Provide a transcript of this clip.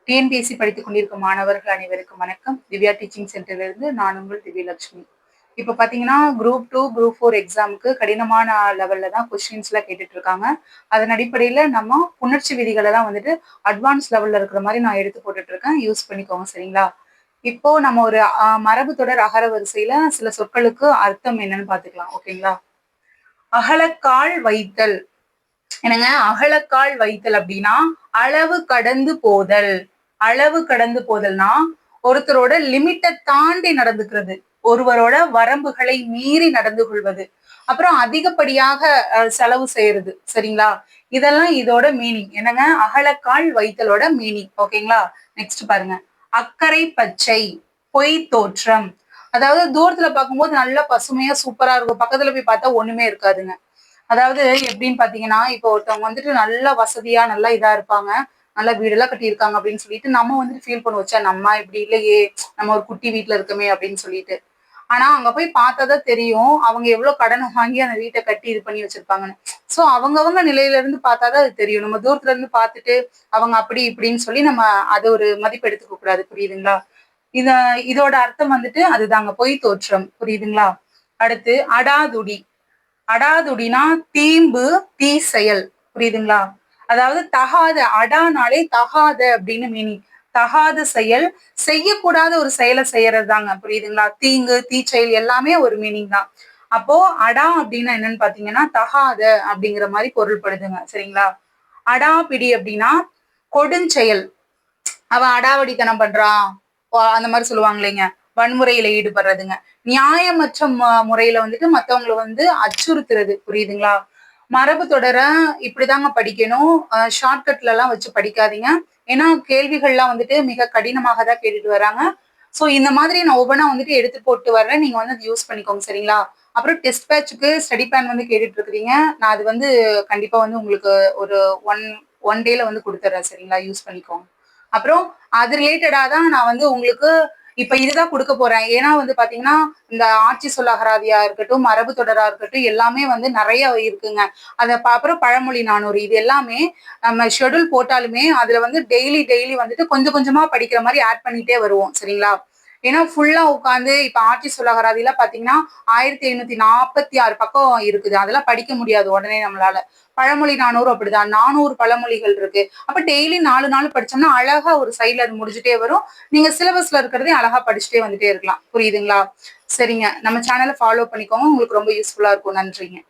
TNPSC படித்துக் கொண்டிருக்கும் மாணவர்கள் அனைவருக்கும் வணக்கம். திவ்யா டீச்சிங் சென்டரிலிருந்து நான் உங்கள் திவ்யலட்சுமி. இப்போ பார்த்தீங்கன்னா குரூப் 2, குரூப் 4 எக்ஸாமுக்கு கடினமான லெவல்ல தான் கொஸ்டின்ஸ்லாம் கேட்டுட்டு இருக்காங்க. அதன் அடிப்படையில நம்ம புணர்ச்சி விதிகளை தான் வந்துட்டு அட்வான்ஸ் லெவல்ல இருக்கிற மாதிரி நான் எடுத்து போட்டுட்டு இருக்கேன். யூஸ் பண்ணிக்கோங்க சரிங்களா? இப்போ நம்ம ஒரு மரபு தொடர் அகர வரிசையில சில சொற்களுக்கு அர்த்தம் என்னன்னு பார்த்துக்கலாம். ஓகேங்களா? அகலக்கால் வைத்தல். என்னங்க அகலக்கால் வைத்தல் அப்படின்னா அளவு கடந்து போதல். அளவு கடந்து போதல்னா ஒருத்தரோட லிமிட்டை தாண்டி நடந்துக்கிறது, ஒருவரோட வரம்புகளை மீறி நடந்து கொள்வது, அப்புறம் அதிகப்படியாக செலவு செய்யறது. சரிங்களா? இதெல்லாம் இதோட மீனிங். என்னங்க அகலக்கால் வைத்தலோட மீனிங். ஓகேங்களா? நெக்ஸ்ட் பாருங்க. அக்கறை பச்சை, பொய் தோற்றம். அதாவது தூரத்துல பார்க்கும்போது நல்லா பசுமையா சூப்பரா இருக்கும், பக்கத்துல போய் பார்த்தா ஒண்ணுமே இருக்காதுங்க. அதாவது எப்படின்னு பாத்தீங்கன்னா, இப்போ ஒருத்தவங்க வந்துட்டு நல்லா வசதியா நல்லா இதா இருப்பாங்க, நல்லா வீடெல்லாம் கட்டியிருக்காங்க அப்படின்னு சொல்லிட்டு நம்ம வந்துட்டு ஃபீல் பண்ணுவோம், ச்சே நம்ம இப்படி இல்லையே, நம்ம ஒரு குட்டி வீட்டுல இருக்கமே அப்படின்னு சொல்லிட்டு. ஆனா அங்க போய் பார்த்தாதான் தெரியும் அவங்க எவ்வளவு கடனை வாங்கி அந்த வீட்டை கட்டி இது பண்ணி வச்சிருப்பாங்கன்னு. சோ அவங்கவங்க நிலையில இருந்து பார்த்தாதான் அது தெரியும். நம்ம தூரத்துல இருந்து பார்த்துட்டு அவங்க அப்படி இப்படின்னு சொல்லி நம்ம அதை ஒரு மதிப்பு எடுத்துக்க கூடாது. புரியுதுங்களா? இத இதோட அர்த்தம் வந்துட்டு அதுதாங்க, பொய் தோற்றம். புரியுதுங்களா? அடுத்து அடாதுடி. அடாதுடினா தீம்பு, தீ செயல். புரியுதுங்களா? அதாவது தகாத, அடானாலே தகாத அப்படின்னு மீனிங். தகாத செயல், செய்யக்கூடாத ஒரு செயலை செய்யறது தாங்க. புரியுதுங்களா? தீங்கு, தீச்செயல் எல்லாமே ஒரு மீனிங் தான். அப்போ அடா அப்படின்னா என்னன்னு பாத்தீங்கன்னா தகாத அப்படிங்கிற மாதிரி பொருள்படுதுங்க. சரிங்களா? அடாபிடி அப்படின்னா கொடுஞ்செயல். அவன் அடாவடித்தனம் பண்றான் அந்த மாதிரி சொல்லுவாங்க இல்லைங்க, வன்முறையில ஈடுபடுறதுங்க. நியாயமற்ற முறையில வந்துட்டு மத்தவங்களை வந்து அச்சுறுத்துறது. புரியுதுங்களா? மரபு தொடர இப்படிதாங்க படிக்கணும். ஷார்ட்கட்ல எல்லாம் வச்சு படிக்காதீங்க. ஏன்னா கேள்விகள்லாம் வந்துட்டு மிக கடினமாக தான் கேட்டுட்டு வராங்க. சோ இந்த மாதிரி நான் ஒவ்வொன்றா வந்துட்டு எடுத்து போட்டு வர்றேன், நீங்க வந்து அதை யூஸ் பண்ணிக்கோங்க. சரிங்களா? அப்புறம் டெஸ்ட் பேட்சுக்கு ஸ்டடி பிளான் வந்து கேட்டுட்டு இருக்கிறீங்க. நான் அது வந்து கண்டிப்பா வந்து உங்களுக்கு ஒரு ஒன் ஒன் டேல வந்து கொடுத்துட்றேன். சரிங்களா? யூஸ் பண்ணிக்கோங்க. அப்புறம் அது ரிலேட்டடா தான் நான் வந்து உங்களுக்கு இப்ப இதுதான் கொடுக்க போறேன். ஏன்னா வந்து பாத்தீங்கன்னா இந்த ஆட்சி சொல் அகராதியா இருக்கட்டும், மரபு தொடரா இருக்கட்டும், எல்லாமே வந்து நிறைய இருக்குங்க. அப்புறம் பழமொழி 400 இது எல்லாமே நம்ம ஷெட்யூல் போட்டாலுமே அதுல வந்து டெய்லி டெய்லி வந்துட்டு கொஞ்சம் கொஞ்சமா படிக்கிற மாதிரி ஆட் பண்ணிட்டே வருவோம். சரிங்களா? ஏன்னா ஃபுல்லா உட்காந்து இப்ப ஆட்சி சொல் அகராதியில பாத்தீங்கன்னா 1546 பக்கம் இருக்குது. அதெல்லாம் படிக்க முடியாது உடனே நம்மளால. பழமொழி 400 அப்படிதான், 400 பழமொழிகள் இருக்கு. அப்ப டெய்லி 4 நாள் படிச்சோம்னா அழகா ஒரு சைட்ல அது முடிஞ்சுட்டே வரும். நீங்க சிலபஸ்ல இருக்கிறதே அழகா படிச்சுட்டே வந்துட்டே இருக்கலாம். புரியுதுங்களா? சரிங்க, நம்ம சேனலை ஃபாலோ பண்ணிக்கோங்க, உங்களுக்கு ரொம்ப யூஸ்ஃபுல்லா இருக்கும். நன்றிங்க.